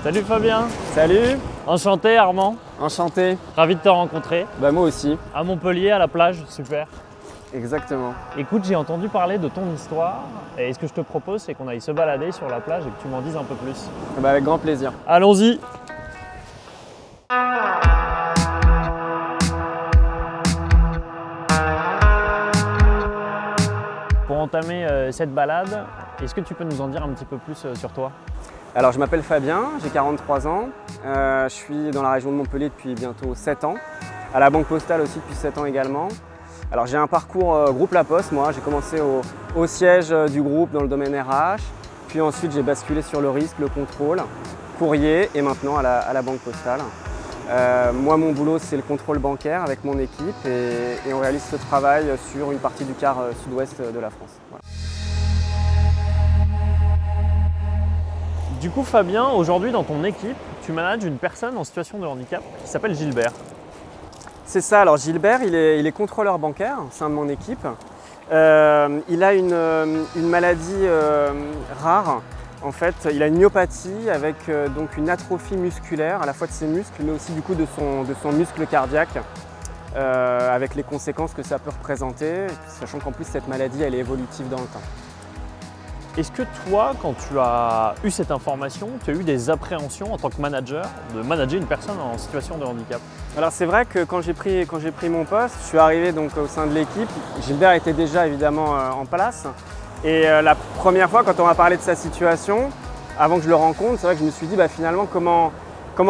Salut Fabien. Salut. Enchanté Armand. Enchanté. Ravi de te rencontrer. Bah moi aussi. À Montpellier, à la plage, super. Exactement. Écoute, j'ai entendu parler de ton histoire et ce que je te propose, c'est qu'on aille se balader sur la plage et que tu m'en dises un peu plus. Bah avec grand plaisir. Allons-y. Pour entamer cette balade, est-ce que tu peux nous en dire un petit peu plus sur toi? Alors je m'appelle Fabien, j'ai 43 ans, je suis dans la région de Montpellier depuis bientôt 7 ans, à la Banque Postale aussi depuis 7 ans également. Alors j'ai un parcours groupe La Poste, moi j'ai commencé au siège du groupe dans le domaine RH, puis ensuite j'ai basculé sur le risque, le contrôle, courrier et maintenant à la Banque Postale. Moi mon boulot c'est le contrôle bancaire avec mon équipe et on réalise ce travail sur une partie du quart sud-ouest de la France. Voilà. Du coup Fabien, aujourd'hui dans ton équipe, tu manages une personne en situation de handicap qui s'appelle Gilbert. C'est ça, alors Gilbert il est contrôleur bancaire au sein de mon équipe. Il a une maladie rare, en fait il a une myopathie avec donc une atrophie musculaire à la fois de ses muscles mais aussi du coup de son muscle cardiaque avec les conséquences que ça peut représenter, sachant qu'en plus cette maladie elle est évolutive dans le temps. Est-ce que toi, quand tu as eu cette information, tu as eu des appréhensions en tant que manager de manager une personne en situation de handicap? Alors c'est vrai que quand j'ai pris mon poste, je suis arrivé donc au sein de l'équipe. Gilbert était déjà évidemment en place. Et la première fois quand on m'a parlé de sa situation, avant que je le rencontre, c'est vrai que je me suis dit finalement comment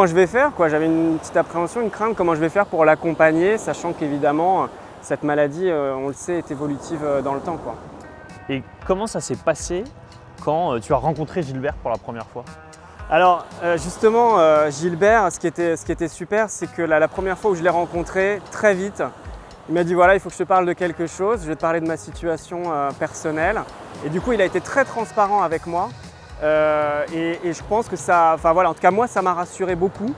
je vais faire quoi. J'avais une petite appréhension, une crainte, comment je vais faire pour l'accompagner, sachant qu'évidemment cette maladie, on le sait, est évolutive dans le temps quoi. Et comment ça s'est passé quand tu as rencontré Gilbert pour la première fois? Alors justement, Gilbert, ce qui était super, c'est que la première fois où je l'ai rencontré, très vite, il m'a dit voilà, il faut que je te parle de quelque chose, je vais te parler de ma situation personnelle. Et du coup, il a été très transparent avec moi. Et je pense que ça, en tout cas moi, ça m'a rassuré beaucoup.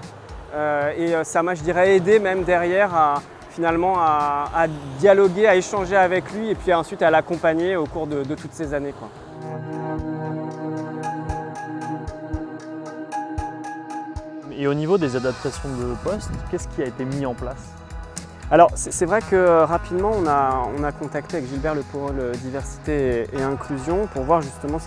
Et ça m'a, je dirais, aidé même derrière finalement à dialoguer, à échanger avec lui et puis ensuite à l'accompagner au cours de toutes ces années, quoi. Et au niveau des adaptations de poste, qu'est-ce qui a été mis en place? Alors c'est vrai que rapidement on a contacté avec Gilbert le pôle diversité et inclusion pour voir justement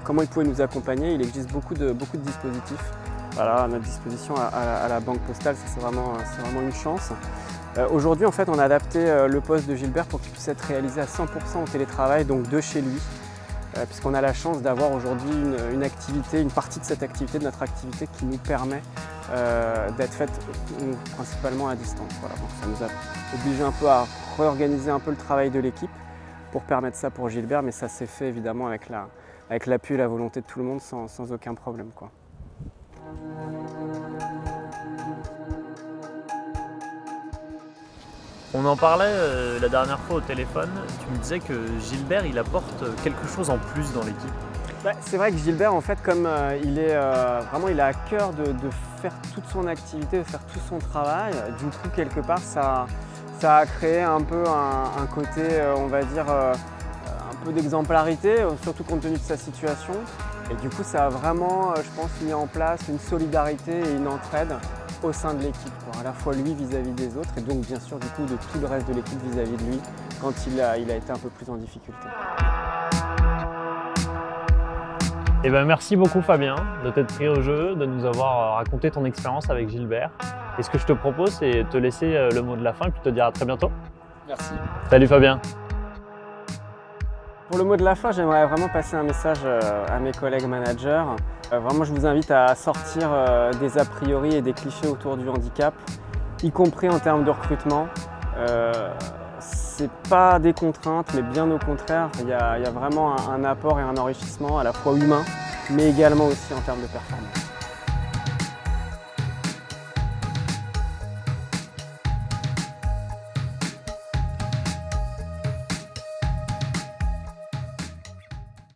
comment il pouvait nous accompagner. Il existe beaucoup de dispositifs à notre disposition à la Banque Postale, c'est vraiment une chance. Aujourd'hui, en fait, on a adapté le poste de Gilbert pour qu'il puisse être réalisé à 100% au télétravail, donc de chez lui, puisqu'on a la chance d'avoir aujourd'hui une partie de cette activité, de notre activité, qui nous permet d'être faite principalement à distance. Voilà, donc ça nous a obligé un peu à réorganiser un peu le travail de l'équipe pour permettre ça pour Gilbert, mais ça s'est fait évidemment avec l'appui et la volonté de tout le monde sans aucun problème, quoi. On en parlait la dernière fois au téléphone, tu me disais que Gilbert il apporte quelque chose en plus dans l'équipe. C'est vrai que Gilbert, en fait, comme il a à cœur de faire toute son activité, de faire tout son travail, du coup quelque part ça a créé un peu un côté, on va dire, un peu d'exemplarité, surtout compte tenu de sa situation. Et du coup ça a vraiment, je pense, mis en place une solidarité et une entraide au sein de l'équipe, à la fois lui vis-à-vis des autres et donc bien sûr du coup de tout le reste de l'équipe vis-à-vis de lui quand il a été un peu plus en difficulté. Eh ben, merci beaucoup Fabien de t'être pris au jeu, de nous avoir raconté ton expérience avec Gilbert. Et ce que je te propose, c'est de te laisser le mot de la fin et puis te dire à très bientôt. Merci. Salut Fabien. Pour le mot de la fin, j'aimerais vraiment passer un message à mes collègues managers. Vraiment, je vous invite à sortir des a priori et des clichés autour du handicap, y compris en termes de recrutement. C'est pas des contraintes, mais bien au contraire, il y a vraiment un apport et un enrichissement à la fois humain, mais également aussi en termes de performance.